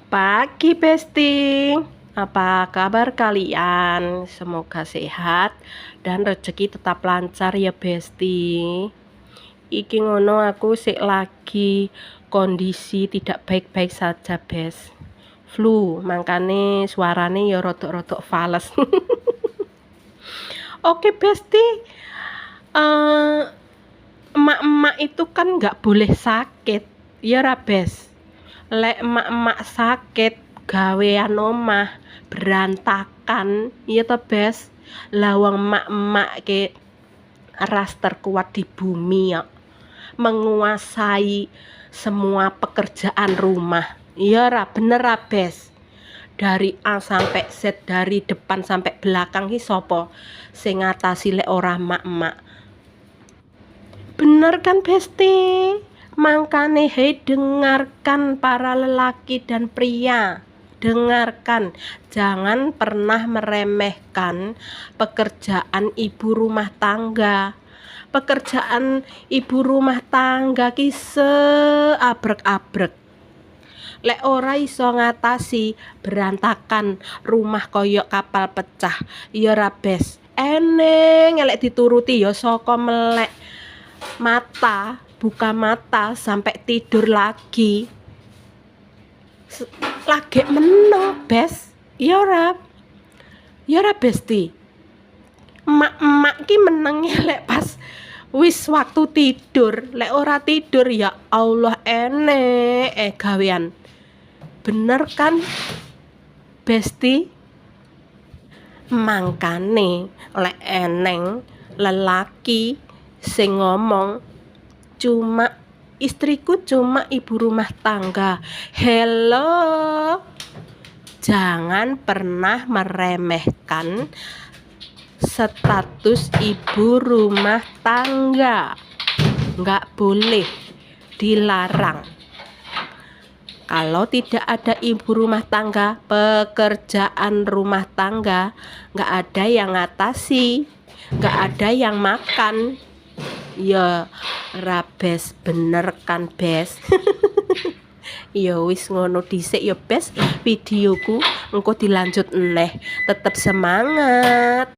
Pagi Besti, apa kabar kalian? Semoga sehat dan rezeki tetap lancar ya Besti. Iki ngono aku sik lagi kondisi tidak baik-baik saja Bes. Flu, makane suarane ya rodok-rodok fales. Oke Besti, eh, emak-emak itu kan nggak boleh sakit, ya Rabes. Lek emak-emak sakit gawean omah berantakan iya to Bes. Lawang emak-emak ke ras terkuat di bumi ya, menguasai semua pekerjaan rumah. Iya ra bener ra Bes. Dari A sampai Z, dari depan sampai belakang ki sopo sing ngatasi lek ora emak-emak. Bener kan Besti? Makane hei dengarkan para lelaki dan pria. Dengarkan, jangan pernah meremehkan pekerjaan ibu rumah tangga. Pekerjaan ibu rumah tangga ki seabrek-abrek. Lek ora iso ngatasi berantakan rumah koyok kapal pecah. Ya Rabes, eneng lek dituruti ya saka melek mata, buka mata sampai tidur lagi. Lagi meneng Bes. Ya ora Besti. Emak-emak ki menenge lek pas wis waktu tidur. Lek ora tidur ya Allah enek gawean. Bener kan Besti? Mangkane lek eneng lelaki sing ngomong cuma istriku cuma ibu rumah tangga. Hello, jangan pernah meremehkan status ibu rumah tangga. Nggak boleh, dilarang. Kalau tidak ada ibu rumah tangga, pekerjaan rumah tangga nggak ada yang ngatasi, nggak ada yang makan. Ya Rabes, bener kan Bes? Ya wis ngono dhisik ya Bes videoku, engko dilanjut neh. Tetep semangat.